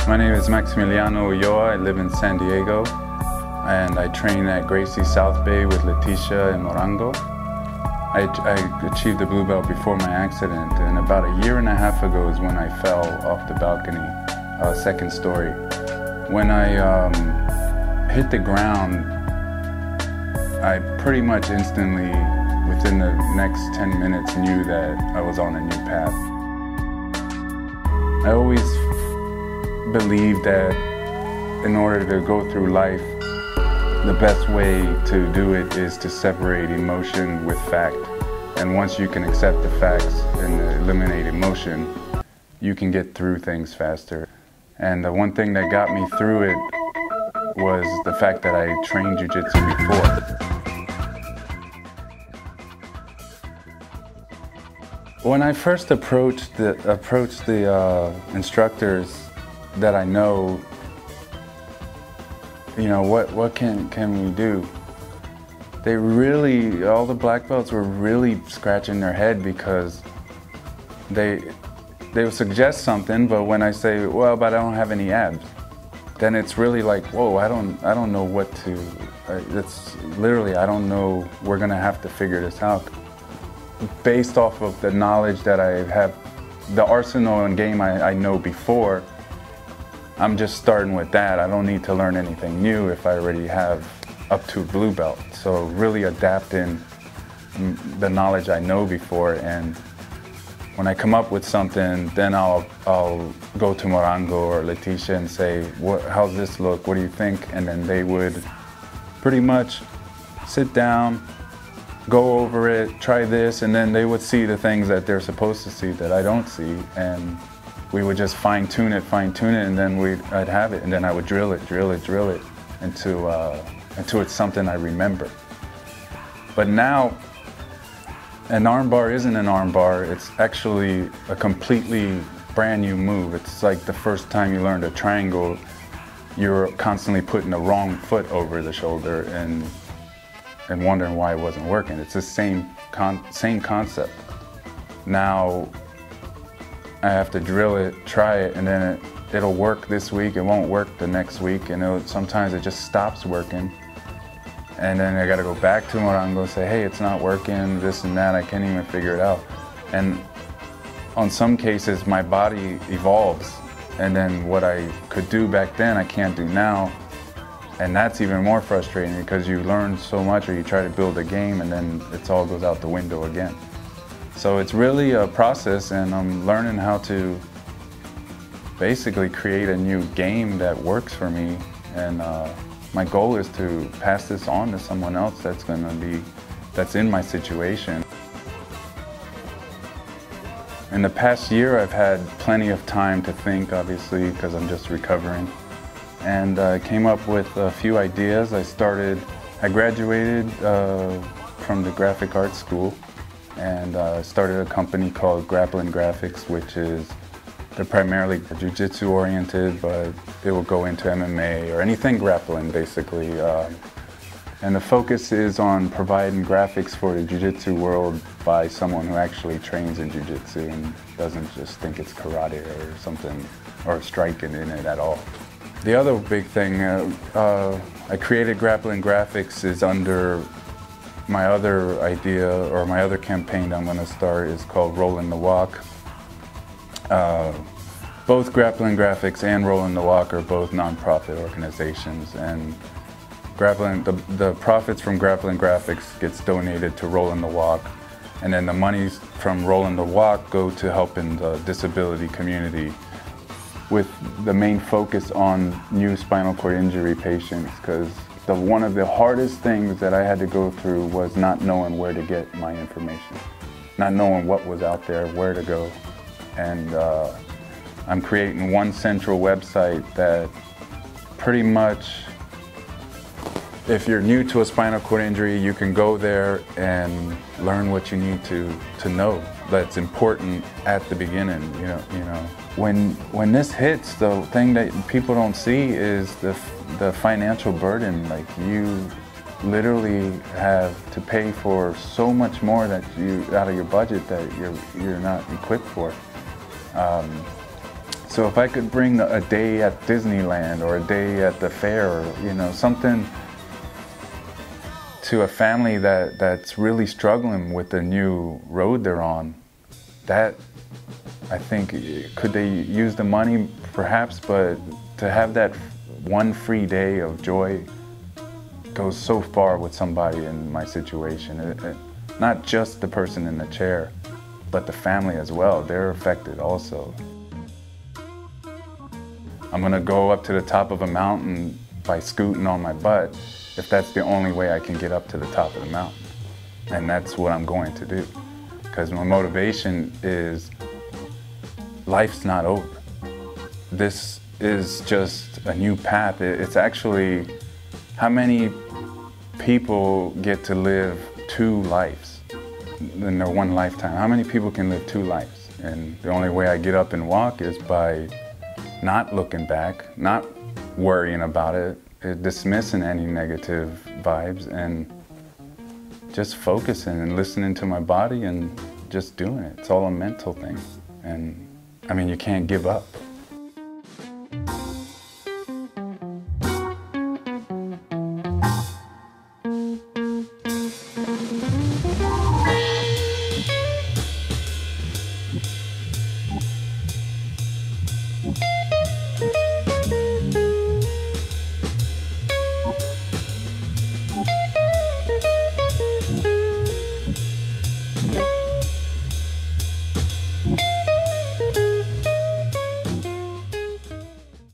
My name is Maximiliano Ulloa. I live in San Diego, and I train at Gracie South Bay with Leticia and Morango. I achieved the blue belt before my accident, and about a year and a half ago is when I fell off the balcony, second story. When I hit the ground, I pretty much instantly, within the next 10 minutes, knew that I was on a new path. I always believed that in order to go through life, the best way to do it is to separate emotion with fact. And once you can accept the facts and eliminate emotion, you can get through things faster. And the one thing that got me through it was the fact that I trained jiu-jitsu before. When I first approached the instructors that I know, what can we do? They really, all the black belts were really scratching their head because they would suggest something, but when I say, well, but I don't have any abs, then it's really like, whoa, I don't know what to, it's literally, I don't know, we're gonna have to figure this out. Based off of the knowledge that I have, the arsenal and game I know before, I'm just starting with that. I don't need to learn anything new if I already have up to blue belt. So really adapting the knowledge I know before, and when I come up with something, then I'll go to Morango or Leticia and say, how's this look? What do you think? And then they would pretty much sit down, go over it, try this, and then they would see the things that they're supposed to see that I don't see, and we would just fine-tune it, and then I'd have it, and then I would drill it until it's something I remember. But now, an arm bar isn't an arm bar. It's actually a completely brand new move. It's like the first time you learned a triangle, you're constantly putting the wrong foot over the shoulder and wondering why it wasn't working. It's the same concept. Now I have to drill it, try it, and then it'll work this week, it won't work the next week, and sometimes it just stops working. And then I gotta go back to Morango and say, hey, it's not working, this and that, I can't even figure it out. And on some cases, my body evolves, and then what I could do back then, I can't do now. And that's even more frustrating because you learn so much, or you try to build a game and then it all goes out the window again. So it's really a process, and I'm learning how to basically create a new game that works for me. And my goal is to pass this on to someone else that's in my situation. In the past year, I've had plenty of time to think, obviously, because I'm just recovering. And I came up with a few ideas. I graduated from the graphic arts school, and started a company called Grappling Graphics, which is, they're primarily jiu-jitsu oriented, but it will go into MMA or anything grappling, basically. And the focus is on providing graphics for the jiu-jitsu world by someone who actually trains in jiu-jitsu and doesn't just think it's karate or something, or striking in it at all. The other big thing, I created Grappling Graphics is under my other idea, or my other campaign that I'm going to start is called Rollin' the Walk. Both Grappling Graphics and Rollin' the Walk are both non-profit organizations, and the profits from Grappling Graphics gets donated to Rollin' the Walk, and then the monies from Rollin' the Walk go to helping the disability community, with the main focus on new spinal cord injury patients, because one of the hardest things that I had to go through was not knowing where to get my information, not knowing what was out there, where to go. And I'm creating one central website that pretty much, if you're new to a spinal cord injury, you can go there and learn what you need to know that's important at the beginning. When this hits, the thing that people don't see is the financial burden. Like, you literally have to pay for so much more that out of your budget that you're not equipped for. So if I could bring a day at Disneyland or a day at the fair, or, you know, something to a family that's really struggling with the new road they're on, that, I think, could they use the money perhaps, but to have that one free day of joy goes so far with somebody in my situation. Not just the person in the chair, but the family as well. They're affected also. I'm gonna go up to the top of a mountain by scooting on my butt if that's the only way I can get up to the top of the mountain. And that's what I'm going to do. Because my motivation is, life's not over. This is just a new path. It's actually, how many people get to live 2 lives in their one lifetime? How many people can live 2 lives? And the only way I get up and walk is by not looking back, not worrying about it, dismissing any negative vibes, and just focusing and listening to my body and just doing it. It's all a mental thing. And I mean, you can't give up.